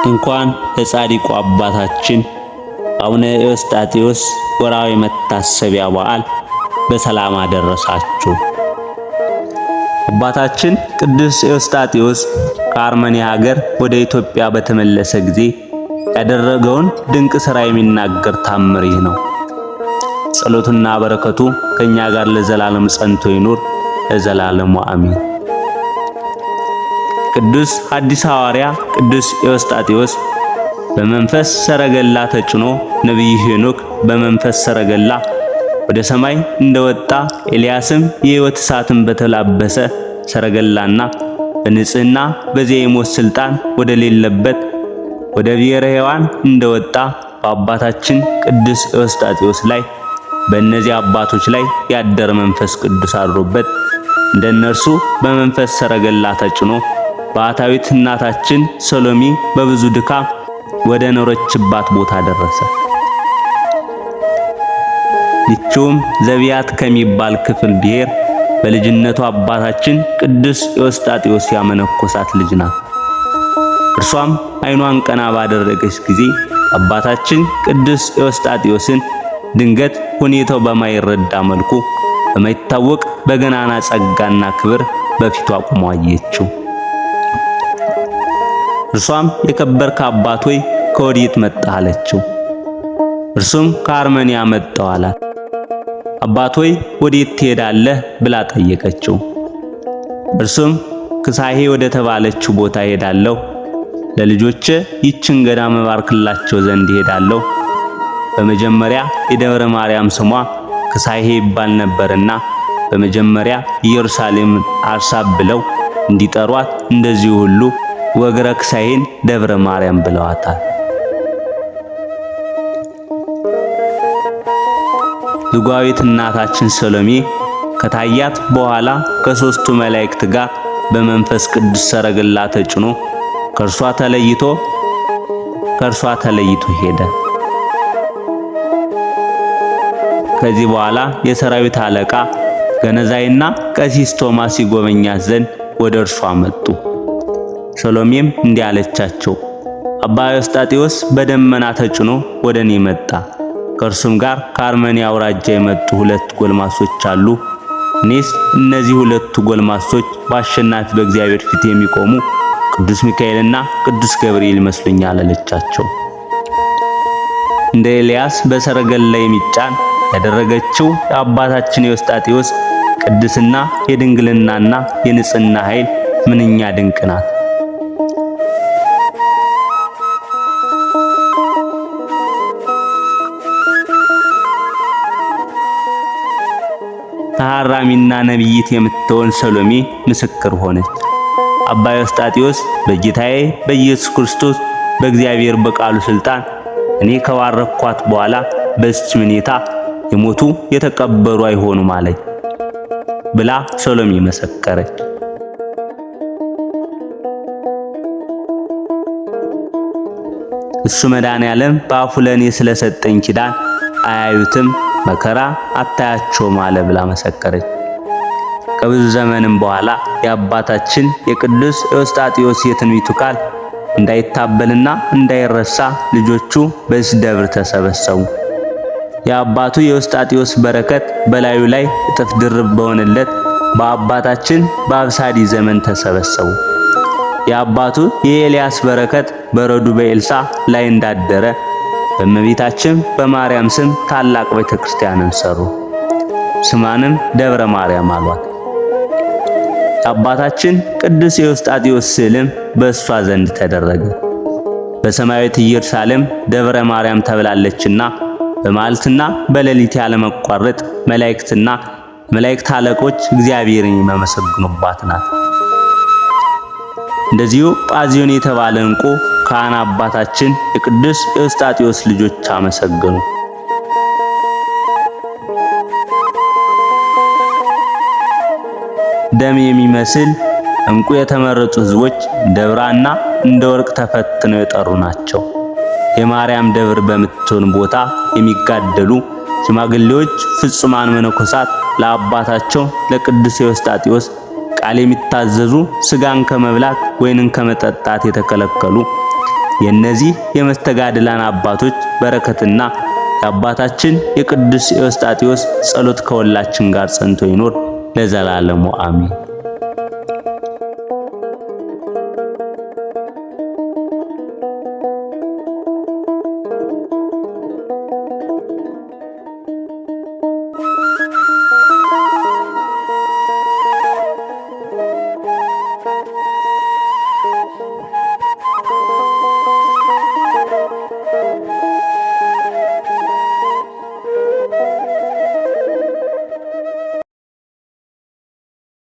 እንኳን ለጻድቁ አባታችን አቡነ ኤዎስጣቴዎስ ወርሃዊ መታሰቢያ በዓል በሰላም አደረሳችሁ። አባታችን ቅዱስ ኤዎስጣቴዎስ ከአርመንያ ሀገር ወደ ኢትዮጵያ በተመለሰ ጊዜ ያደረገውን ድንቅ ሥራ የሚናገር ታምር ይህ ነው። ጸሎቱና በረከቱ ከኛ ጋር ለዘላለም ጸንቶ ይኑር ለዘላለሙ አሜን። ቅዱስ ሐዲስ ሐዋርያ ቅዱስ ኤዎስጣቴዎስ በመንፈስ ሰረገላ ተጭኖ ነቢይ ሄኖክ በመንፈስ ሰረገላ ወደ ሰማይ እንደወጣ ኤልያስም የሕይወት እሳትን በተላበሰ ሰረገላና በንጽህና በዚያ የሞት ስልጣን ወደ ሌለበት ወደ ብሔረ ሕያዋን እንደወጣ በአባታችን ቅዱስ ኤዎስጣቴዎስ ላይ በእነዚህ አባቶች ላይ ያደረ መንፈስ ቅዱስ አድሮበት እንደነርሱ በመንፈስ ሰረገላ ተጭኖ ባሕታዊት እናታችን ሰሎሜ በብዙ ድካም ወደ ኖረችባት ቦታ ደረሰ። ይህችውም ዘቢያት ከሚባል ክፍል ብሔር በልጅነቱ አባታችን ቅዱስ ኤዎስጣቴዎስ ያመነኮሳት ልጅ ናት። እርሷም ዓይኗን ቀና ባደረገች ጊዜ አባታችን ቅዱስ ኤዎስጣቴዎስን ድንገት ሁኔታው በማይረዳ መልኩ በማይታወቅ በገናና ጸጋና ክብር በፊቷ ቆሞ አየችው። እርሷም የከበርክ አባት ሆይ ከወዴት መጣህ አለችው። እርሱም ከአርመንያ መጣሁ አላት። አባት ሆይ ወዴት ትሄዳለህ ብላ ጠየቀችው። እርሱም ክሳሄ ወደ ተባለችው ቦታ ሄዳለሁ፣ ለልጆቼ ይችን ገዳም እባርክላቸው ዘንድ ሄዳለሁ። በመጀመሪያ የደብረ ማርያም ስሟ ክሳሄ ይባል ነበርና በመጀመሪያ ኢየሩሳሌም አርሳብ ብለው እንዲጠሯት እንደዚሁ ሁሉ ወግረ ክሳሄን ደብረ ማርያም ብለዋታል። ዝጓዊት እናታችን ሰሎሜ ከታያት በኋላ ከሦስቱ መላእክት ጋር በመንፈስ ቅዱስ ሰረገላ ተጭኖ ከእርሷ ተለይቶ ሄደ። ከዚህ በኋላ የሰራዊት አለቃ ገነዛይና ቀሲስ ቶማስ ሲጎበኛት ዘንድ ወደ እርሷ መጡ። ሰሎሜም እንዲህ አለቻቸው፣ አባ ኤዎስጣቴዎስ በደመና ተጭኖ ወደ እኔ መጣ። ከእርሱም ጋር ከአርመንያ አውራጃ የመጡ ሁለት ጎልማሶች አሉ። እኔስ እነዚህ ሁለቱ ጎልማሶች በአሸናፊ በእግዚአብሔር ፊት የሚቆሙ ቅዱስ ሚካኤልና ቅዱስ ገብርኤል ይመስሉኛል አለቻቸው። እንደ ኤልያስ በሰረገላ የሚጫን ያደረገችው የአባታችን ኤዎስጣቴዎስ ቅድስና የድንግልናና የንጽህና ኃይል ምንኛ ድንቅ ናት! ተሐራሚና ነቢይት የምትሆን ሰሎሜ ምስክር ሆነች። አባ ኤዎስጣቴዎስ በጌታዬ በኢየሱስ ክርስቶስ በእግዚአብሔር በቃሉ ሥልጣን እኔ ከባረኳት በኋላ በዚች ምኔታ የሞቱ የተቀበሩ አይሆኑም አለኝ ብላ ሰሎሜ መሰከረች። እሱ መድኃኔዓለም በአፉ ለእኔ ስለሰጠኝ ኪዳን አያዩትም መከራ አታያቸውም አለ ብላ መሰከረች። ከብዙ ዘመንም በኋላ የአባታችን የቅዱስ ኤዎስጣቴዎስ የትንቢቱ ቃል እንዳይታበልና እንዳይረሳ ልጆቹ በዚህ ደብር ተሰበሰቡ። የአባቱ የኤዎስጣቴዎስ በረከት በላዩ ላይ እጥፍ ድርብ በሆነለት በአባታችን በአብሳዲ ዘመን ተሰበሰቡ። የአባቱ የኤልያስ በረከት በረዱ በኤልሳ ላይ እንዳደረ በእመቤታችን በማርያም ስም ታላቅ ቤተክርስቲያንን ሰሩ። ስሟንም ደብረ ማርያም አሏት። አባታችን ቅዱስ ኤዎስጣቴዎስ ስዕልም በእሷ ዘንድ ተደረገ። በሰማያዊት ኢየሩሳሌም ደብረ ማርያም ተብላለችና በመዓልትና በሌሊት ያለመቋረጥ መላእክት አለቆች እግዚአብሔርን የሚያመሰግኑባት ናት። እንደዚሁ ጳዚዮን የተባለ ዕንቁ ካህን አባታችን የቅዱስ ኤዎስጣቴዎስ ልጆች አመሰገኑ። ደም የሚመስል ዕንቁ የተመረጡ ሕዝቦች እንደ ብራና እንደ ወርቅ ተፈትነው የጠሩ ናቸው። የማርያም ደብር በምትሆን ቦታ የሚጋደሉ ሽማግሌዎች ፍጹማን መነኮሳት ለአባታቸው ለቅዱስ ኤዎስጣቴዎስ ቃል የሚታዘዙ ስጋን ከመብላት ወይንን ከመጠጣት የተከለከሉ የእነዚህ የመስተጋድላን አባቶች በረከትና የአባታችን የቅዱስ ኤዎስጣቴዎስ ጸሎት ከሁላችን ጋር ጸንቶ ይኖር ለዘላለሙ አሜን።